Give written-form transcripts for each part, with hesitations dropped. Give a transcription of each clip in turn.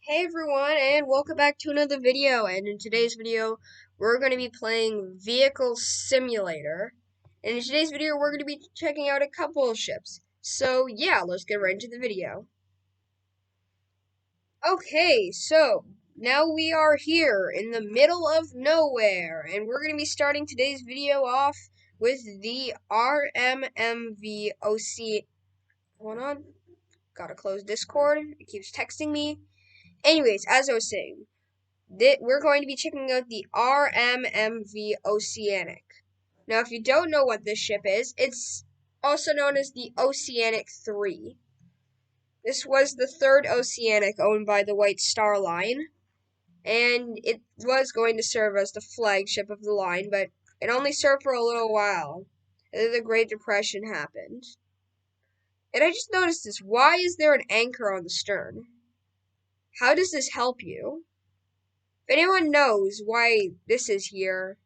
Hey everyone, and welcome back to another video. And in today's video, we're going to be playing Vehicle Simulator. And in today's video, we're going to be checking out a couple of ships. So yeah, let's get right into the video. Okay, so now we are here in the middle of nowhere, and we're going to be starting today's video off with the RMMV OC. Hold on, gotta close Discord. It keeps texting me. Anyways, as I was saying, we're going to be checking out the RMMV Oceanic. Now, if you don't know what this ship is, it's also known as the Oceanic 3. This was the third Oceanic owned by the White Star Line, and it was going to serve as the flagship of the line, but it only served for a little while. And then the Great Depression happened. And I just noticed this. Why is there an anchor on the stern? How does this help you? If anyone knows why this is here,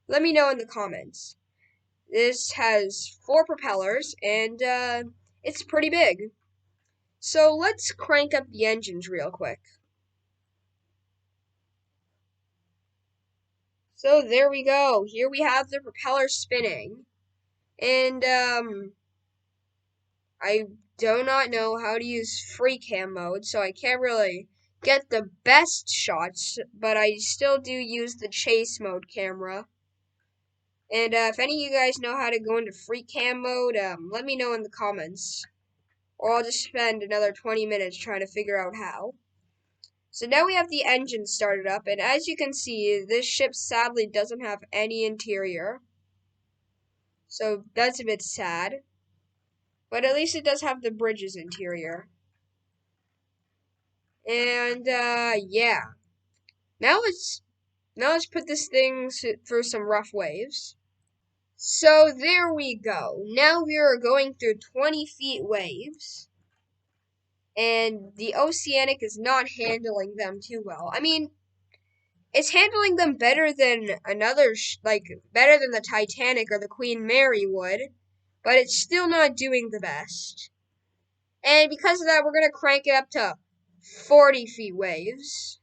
let me know in the comments. This has 4 propellers, and it's pretty big. So let's crank up the engines real quick. So there we go. Here we have the propeller spinning. And I do not know how to use free cam mode, so I can't really get the best shots, but I still do use the chase mode camera. And if any of you guys know how to go into free cam mode, let me know in the comments. Or I'll just spend another 20 minutes trying to figure out how. So now we have the engine started up, and as you can see, this ship sadly doesn't have any interior. So that's a bit sad. But at least it does have the bridge's interior. And yeah. Now let's put this thing through some rough waves. So there we go. Now we are going through 20 feet waves. And the Oceanic is not handling them too well. I mean, it's handling them better than better than the Titanic or the Queen Mary would, but it's still not doing the best. And because of that, we're going to crank it up to 40 feet waves.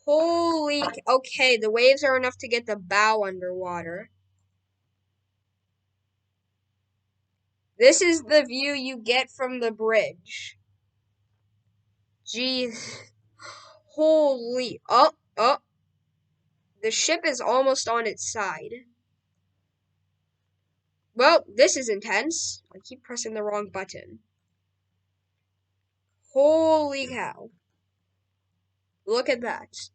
Holy, okay, the waves are enough to get the bow underwater. This is the view you get from the bridge. Jeez. Holy, oh. The ship is almost on its side. Well, this is intense. I keep pressing the wrong button. Holy cow. Look at that.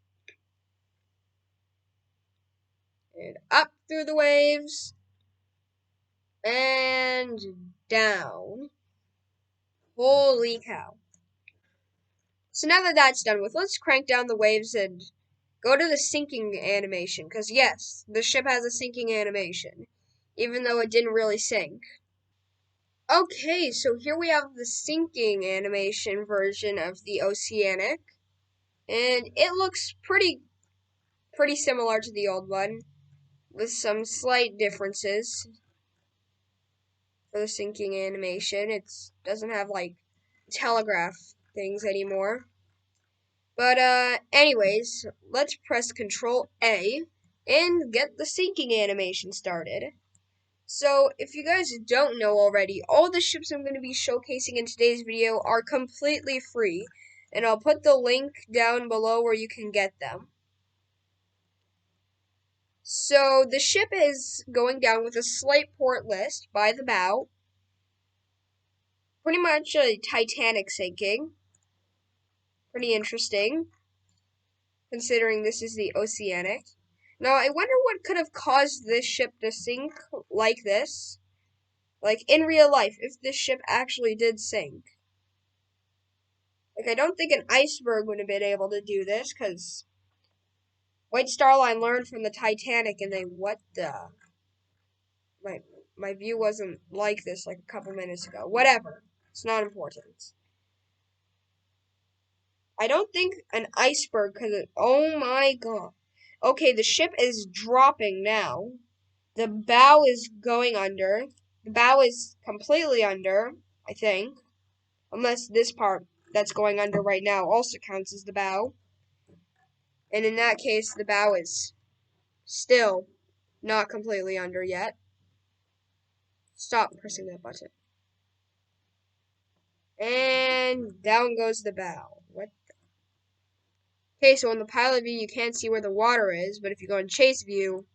And up through the waves. And down. Holy cow. So now that that's done with, let's crank down the waves and go to the sinking animation. Because yes, the ship has a sinking animation. Even though it didn't really sink. Okay, so here we have the sinking animation version of the Oceanic. And it looks pretty similar to the old one, with some slight differences for the sinking animation. It doesn't have like telegraph things anymore. But anyways, let's press Control A and get the sinking animation started. So, if you guys don't know already, all the ships I'm going to be showcasing in today's video are completely free, and I'll put the link down below where you can get them. So, the ship is going down with a slight port list by the bow. Pretty much a Titanic sinking. Pretty interesting, considering this is the Oceanic. Now, I wonder what could have caused this ship to sink like this. Like, in real life, if this ship actually did sink. Like, I don't think an iceberg would have been able to do this, because White Star Line learned from the Titanic, and what the... My view wasn't like this like a couple minutes ago. Whatever. It's not important. I don't think an iceberg could... Oh my god. Okay, the ship is dropping now. The bow is going under. The bow is completely under, I think. Unless this part that's going under right now also counts as the bow. And in that case, the bow is still not completely under yet. Stop pressing that button. And down goes the bow. What? Okay, so in the pilot view, you can't see where the water is, but if you go in chase view,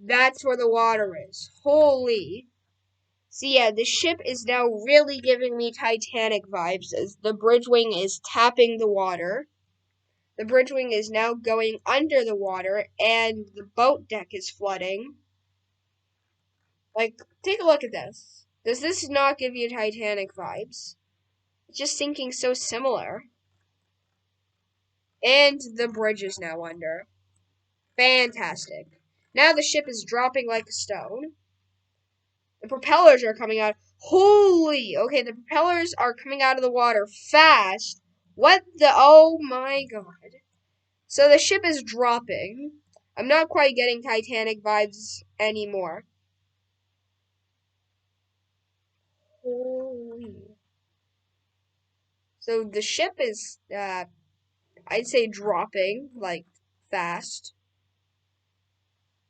that's where the water is. Holy. So yeah, the ship is now really giving me Titanic vibes as the bridge wing is tapping the water. The bridge wing is now going under the water, and the boat deck is flooding. Like, take a look at this. Does this not give you Titanic vibes? It's just sinking so similar. And the bridge is now under. Fantastic. Now the ship is dropping like a stone. The propellers are coming out. Holy! Okay, the propellers are coming out of the water fast. What the? Oh my god. So the ship is dropping. I'm not quite getting Titanic vibes anymore. Holy. So the ship is, I'd say dropping, like, fast.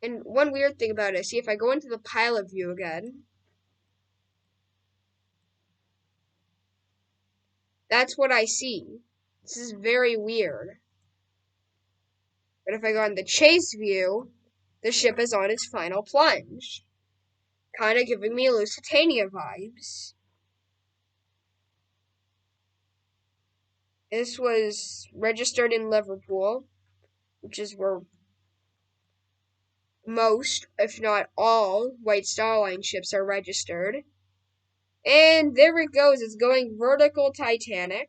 And one weird thing about it, see if I go into the pilot view again, that's what I see. This is very weird. But if I go on the chase view, the ship is on its final plunge. Kind of giving me Lusitania vibes. This was registered in Liverpool, which is where most, if not all, White Star Line ships are registered. And there it goes. It's going vertical Titanic.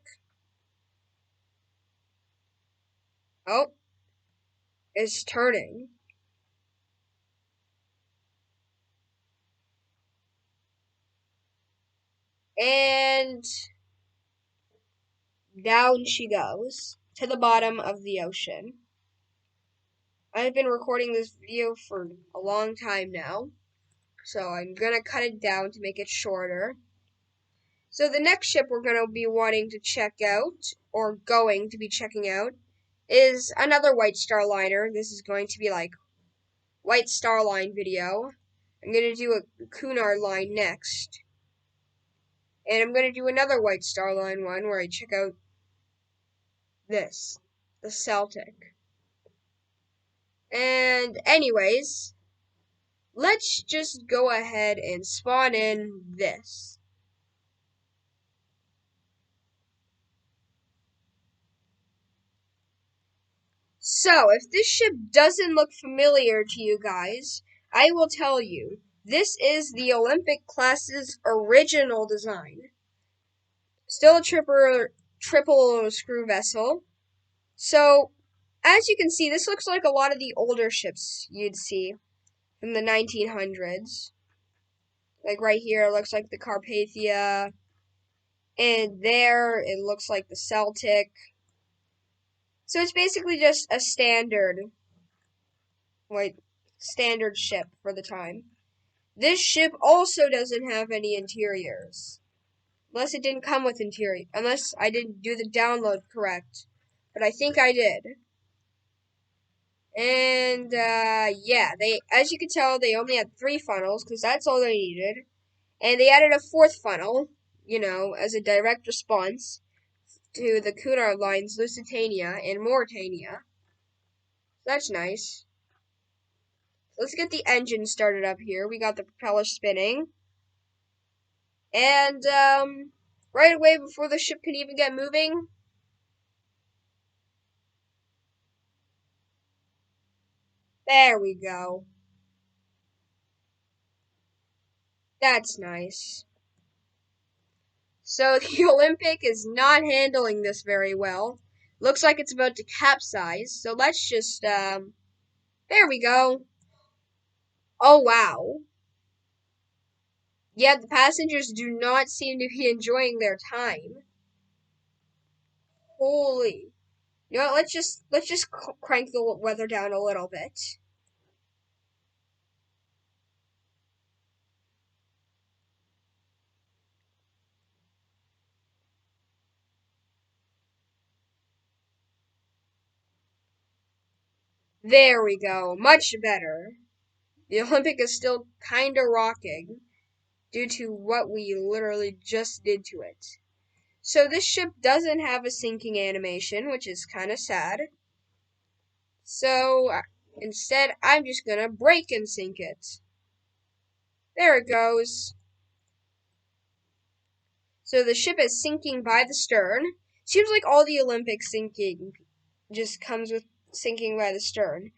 Oh, it's turning. And down she goes to the bottom of the ocean. I've been recording this video for a long time now, so I'm gonna cut it down to make it shorter. So the next ship we're gonna be wanting to check out, or going to be checking out, is another White Star Liner. This is going to be like White Star Line video. I'm gonna do a Cunard line next. And I'm gonna do another White Star Line one where I check out this, the Celtic. And anyways, let's just go ahead and spawn in this. So, if this ship doesn't look familiar to you guys, I will tell you. This is the Olympic class's original design. Still a triple screw vessel. So, as you can see, this looks like a lot of the older ships you'd see from the 1900s. Like right here, it looks like the Carpathia. And there, it looks like the Celtic. So it's basically just a standard ship for the time. This ship also doesn't have any interiors. Unless it didn't come with interior. Unless I didn't do the download correct. But I think I did. And, yeah, as you can tell, they only had 3 funnels, because that's all they needed. And they added a 4th funnel, as a direct response to the Cunard Line's Lusitania and Mauritania. That's nice. Let's get the engine started up here. We got the propeller spinning. And, right away before the ship can even get moving, there we go. That's nice. So the Olympic is not handling this very well. Looks like it's about to capsize. So let's just, there we go. Oh, wow. Yeah, the passengers do not seem to be enjoying their time. Holy. You know what, let's just crank the weather down a little bit. There we go. Much better. The Olympic is still kinda rocking due to what we literally just did to it. So this ship doesn't have a sinking animation, which is kinda sad. So instead, I'm just gonna break and sink it. There it goes. So the ship is sinking by the stern. Seems like all the Olympic sinking just comes with sinking by the stern.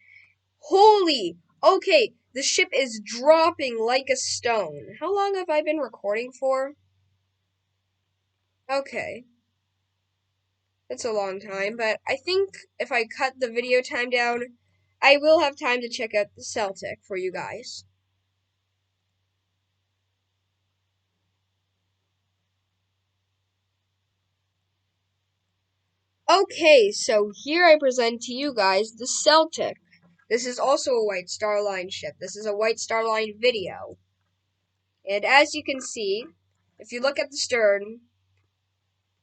Holy! Okay, the ship is dropping like a stone. How long have I been recording for? Okay, that's a long time, but I think if I cut the video time down, I will have time to check out the Celtic for you guys. Okay, so here I present to you guys the Celtic. This is also a White Star Line ship. This is a White Star Line video. And as you can see, if you look at the stern,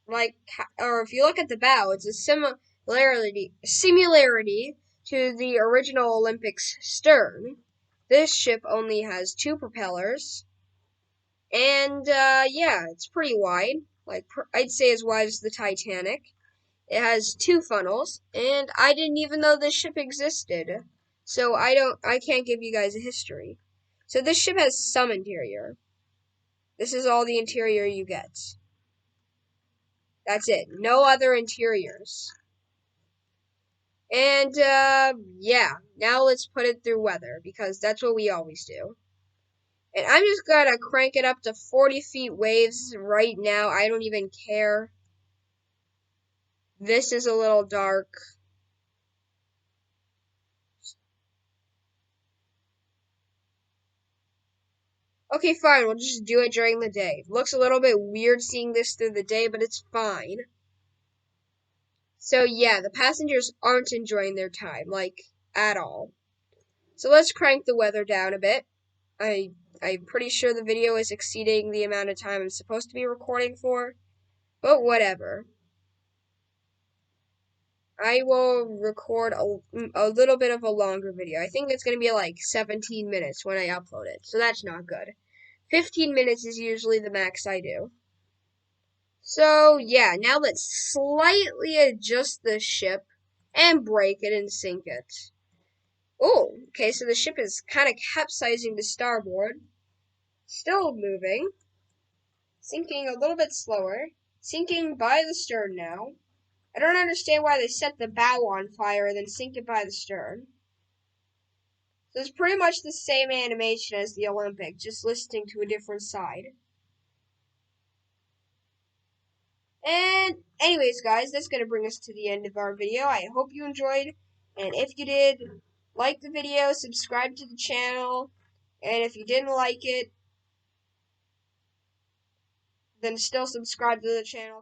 or if you look at the bow, it's a similarity to the original Olympic's stern. This ship only has two propellers, and yeah, it's pretty wide. I'd say as wide as the Titanic. It has two funnels, and I didn't even know this ship existed. So I can't give you guys a history. So this ship has some interior. This is all the interior you get. That's it. No other interiors. And, yeah. Now let's put it through weather, because that's what we always do. And I'm just gonna crank it up to 40 feet waves right now. I don't even care. This is a little dark. Okay, fine, we'll just do it during the day. Looks a little bit weird seeing this through the day, but it's fine. So yeah, the passengers aren't enjoying their time, like, at all. So let's crank the weather down a bit. I'm pretty sure the video is exceeding the amount of time I'm supposed to be recording for, but whatever. I will record a little bit of a longer video. I think it's going to be like 17 minutes when I upload it, so that's not good. 15 minutes is usually the max I do. So yeah, now let's slightly adjust the ship and break it and sink it. Oh, okay, so the ship is kind of capsizing to starboard. Still moving. Sinking a little bit slower. Sinking by the stern now. I don't understand why they set the bow on fire and then sink it by the stern. So it's pretty much the same animation as the Olympic, just listing to a different side. And anyways, guys, that's going to bring us to the end of our video. I hope you enjoyed. And if you did, like the video, subscribe to the channel. And if you didn't like it, then still subscribe to the channel.